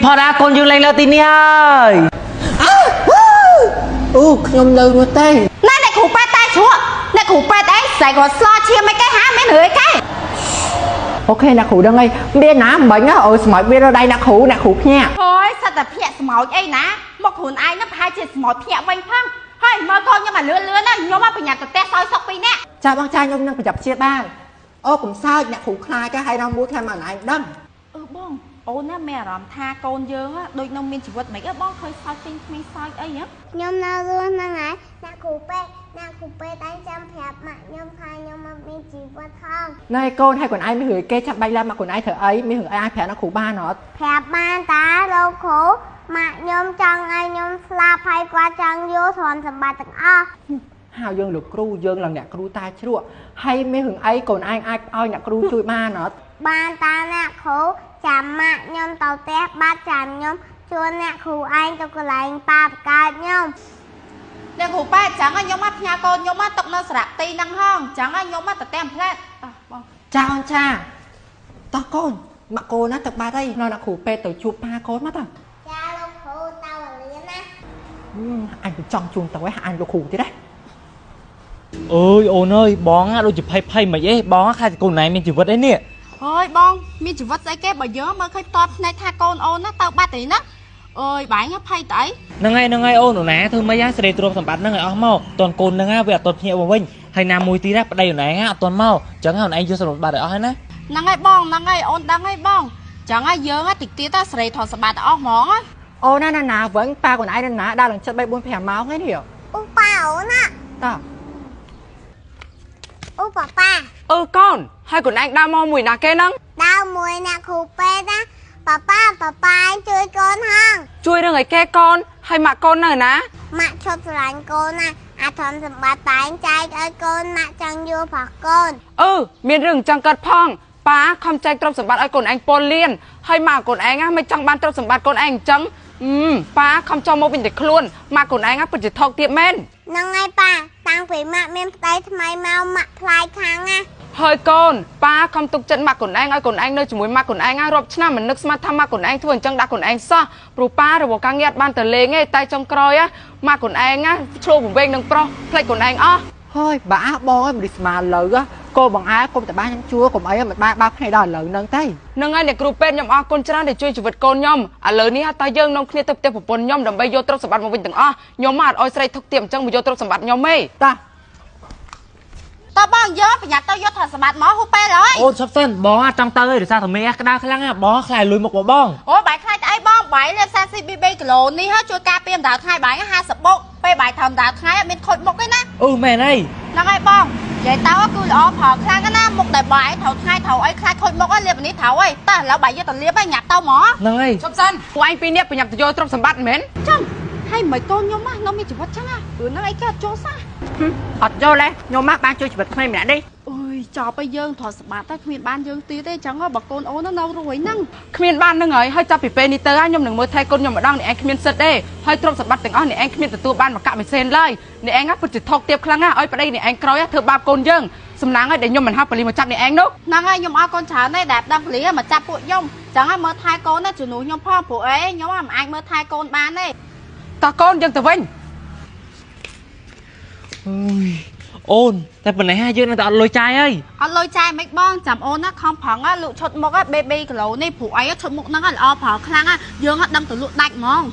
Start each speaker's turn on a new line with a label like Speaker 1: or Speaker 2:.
Speaker 1: พอดาคนอยู่เลยตีนี่
Speaker 2: ขยมเลยมาเต้
Speaker 3: นั่นในขู่ปลาตายชั่วในขู่ปลาตายใส่กอดซอเชียไม่ใกล้หาไม่เหนื่อยใกล้
Speaker 2: โอเคนักขู่ดังไงเบี้ยน้ำbệnh áสมัยเบี้ยเราđâyนักขู่เพี้ย
Speaker 3: โอ้ยสัตว์เพี้ยสมองไอ้นะบอกหุ่นไอ้นับพายเจ็ดสมองเพี้ยไว้พังเฮ้ยมาก่อนยังมาเลื่อนนะโยมมาเป็นอย่างตัวเตะซอยซอกปีเนี่ย
Speaker 2: จ้าบางชายยมนั่งไปจับเชียบ้านผมทราบนักขู่คลายก็ให้น้องบู๊แทนมาไหนดั้ง
Speaker 3: บ้องโอ้น่าแม่รำทาโกนเยอะโดยน้องมีชีวิตไหมบ้องเคยซอยปิ้งไม่ซอยไอ้เนี้ย
Speaker 4: ยมนาล้วนนะไงนาคูเป้ตั้งจำแผลมาโยมพายโยมมามีชีวิตทอง
Speaker 2: นายโกนให้คนไอ้ไม่หือเกจับใบลามาคนไอ้เถอะไอ้ไม่หือไอ้แผลนักขู่บ้านเนาะ
Speaker 4: แผลบ้านตาเราโขมาโยมจังไอโยมสลาภัยกว่าจังโยธรสมบัติตั้ง
Speaker 2: หาวยังหลุดครูยังหลังเนี่ยครูตายชั่วให้ไม่หือไอ้คนไอ้เอาเนี่ยครูช่วยบ้านเนาะ
Speaker 4: บ้านตาเนี่ยเขาจำมาโยมเต่าแตกบ้านจำโยมชวนเนี่ยครูไอ้ตัวกระไรปาปกาโยม
Speaker 3: เนี่ยขู่ป้าจังไอ้โยมมาพญาโกนโยมมาตกนสระตีนังห้องจังไอ้โยมมาตะเต็มแพลด
Speaker 2: เจ้าจ้าตะโกนมาโกนะตะบาได้นอนนักขู่เปตัวจูบปาโกนมาต่อ
Speaker 4: จ้าลูกครูเต่าเลี้ยนะ
Speaker 2: อันเป็นจองจูงแต่ไว้อันลูกขู่ที่ได้
Speaker 1: เอ้ยโอนเอ้ยบ้องอะเราจะไพ่มาเย้บ้องอะใครคนไหนมีชีวิตได้เนี่ย
Speaker 3: เฮ้ยบ้องมีชีวิตใจแก่บ่เยอะมาเคยตอบในทาโกนโอนนะเต่าบ้าตีนะเอ้ยบ่ายงับไพ่ไต
Speaker 1: นั่งไงโอนหนูนะเธอไม่ย่าเสด็จรวมสมบัตินั่งไงอ๋อเมาตอนโกนนั่งไงเวลาตอนเหี้ยบ่วิ่งให้นามวยตีได้ประเดี๋ยวไหนฮะตอนเมาจังไงไหนยูสมบัติอ๋อให้นะ
Speaker 3: นั่งไงบ้องนั่งไงโอนนั่งไงบ้องจังไงเยอะอะติดตีตาเสด็จถอดสมบัติอ๋อหมองอะ
Speaker 2: โอ้นั่นน่ะvẫn pa của nãyนั่นน่ะđã lần chất bay buôn phèo máu hết hiểu
Speaker 4: ป้าโอ้น่ะ
Speaker 2: ต่อ
Speaker 4: ป้า
Speaker 5: con hai của anh đau mùi nà kê nâng
Speaker 4: đau mùi nè khủ pê đóป้าanhជួយកូនហង
Speaker 5: ជួយរឿងអីគេកូនហើយម៉ាក់កូននៅណា
Speaker 4: ម៉ាក់ឈប់ស្រឡាញ់កូនណាអាធនសម្បត្តិតែងចែកឲ្យកូនម៉ាក់ចង់យល់ប្រកូន
Speaker 5: មានរឿងចង់កាត់ផងប៉ាខំចែកទ្រព្យសម្បត្តិឲ្យកូនឯងពលលៀនហើយម៉ាក់កូនឯងមិនចង់បានទ្រព្យសម្បត្តិកូនឯងអញ្ចឹងប៉ាខំចង់មកវិញតែខ្លួនម៉ាក់កូនឯងពិតជាថោកទាបមែន
Speaker 4: ហ្នឹងហើយប៉ាតាំងពីម៉ាក់មានប្តីថ្មីមកម៉ាក់ផ្លាយខាងណា
Speaker 5: ហើយកូនប៉ាខំទុកចិត្តម៉ាក់កូនឯងឲ្យកូនឯងនៅជាមួយម៉ាក់កូនឯងរាប់ឆ្នាំមិននឹកស្មានថាម៉ាក់កូនឯងធ្វើអញ្ចឹងដាក់កូនឯងសោះព្រោះប៉ារវល់ការងារបានទៅលេងឯងតែចុងក្រោយម៉ាក់កូនឯងឆ្លោះវង្វេងនឹងប្រុសផ្លេចកូនឯងអស់
Speaker 2: ហើយបាបងឯងមិនស្មានលើកូនបងអាកុំតែបានខ្ញុំជួកុំអីមិនបានភ្នែកដល់លើនឹងទេ
Speaker 5: នឹងហើយអ្នកគ្រូពេទ្យខ្ញុំអរគុណច្រើនដែលជួយជីវិតកូនខ្ញុំឥឡូវនេះតើយើងនាំគ្នាទៅផ្ទះប្រពន្ធខ្ញុំដើម្បីយកទ្រព្យសម្បត្តិមកវិញទាំងអស់ខ្ញុំមកអត់ឲ្យស្រីថុកទាបអញ្ចឹងមកយកទ្រព្យសម្បត្តិខ្ញុំទេ
Speaker 3: តើបងយកប្រញាប់ទៅយកទ្រព្យសម្បត្តិមកហូពេលហើយ
Speaker 1: អូនសុបសិនបងចង់ទៅដោយសារតែមេក្តៅខ្លាំងបងខ្លាយលុយមកបង
Speaker 3: អូបាយខ្លាយអីបងបាយលេខ40 គីឡូនេះជួយការពារម្ដងថ្ងៃបាយ50បុកពេលបាយធម្មតាថ្ងៃអត់មានខូចមុខទេណា
Speaker 1: មែនហើយ
Speaker 3: ហ្នឹងហើយបងនិយាយទៅគឺល្អផលខ្លាំងណាមុខតែបាយត្រូវថ្ងៃត្រូវអីខ្លាចខូចមុខហើយលាបនេះត្រូវហើយតើឥឡូវបាយយកទៅលាបហើយញ៉ាំទៅហ្មង
Speaker 1: ហ្នឹងហើយ
Speaker 5: ជប់សិនពួកឯងពីរនាក់ប្រញាប់ទៅយកទ្រព្យសម្បត្តិមែន
Speaker 3: ចឹងហើយមិនកូនខ្ញុំនៅមានជីវិតចឹងព្រោះហ្នឹងអីគេអត់ចូលសោះ
Speaker 2: អត់ចូលទេខ្ញុំមកបានជួយជីវិតក្មេងម្នាក់នេះ
Speaker 3: អូយចប់ឲ្យយើងទ្រព្យសម្បត្តិតែគ្មានបានយើងទៀតទេចឹងបើកូនអូននៅរួយហ្នឹង
Speaker 5: គ្មានបានហ្នឹងហើយចាប់ពីពេលនេះទៅខ្ញុំនឹងមើលថែកូនខ្ញុំម្ដងនេះឯងគ្មានសិទ្ធទេហើយទ្រព្យសម្បត្តិទាំងអស់នេះឯងគ្មានទទួលបានមកកាក់មិនសេនឡើយនេះឯងពិតជាថោកទាបខ្លាំងណាស់ឲ្យប្តីនេះឯងក្រោយធ្វើបាបកូនយើងសំណាងឲ្យដែលខ្ញុំមិនហៅប៉ូលីសមកចាប់នេះឯងនោះ
Speaker 3: ហ្នឹងហើយខ្ញុំអរកូនច្រើនទេដែលដឹងប៉ូលីសមកចាប់ពួកខ្ញុំចឹងហើយមើលថែកូនណាជំនួសខ្ញុំផងព្រោះអីខ្ញុំមិនអាចមើលថែកូនបានទេ
Speaker 5: តោះកូនយើងទៅវិញ
Speaker 1: អូនតែប៉ុណ្ណេះយើងនៅតែអត់លុយចាយហើយ
Speaker 3: អត់លុយចាយមិនបងចាំអូនណាខំប្រឹងលក់ឈុតមុខ BB គីឡូនេះព្រោះអីឈុតមុខហ្នឹងល្អផលខ្លាំងយើងអត់ដឹងទៅលក់ដាច់ហ្មង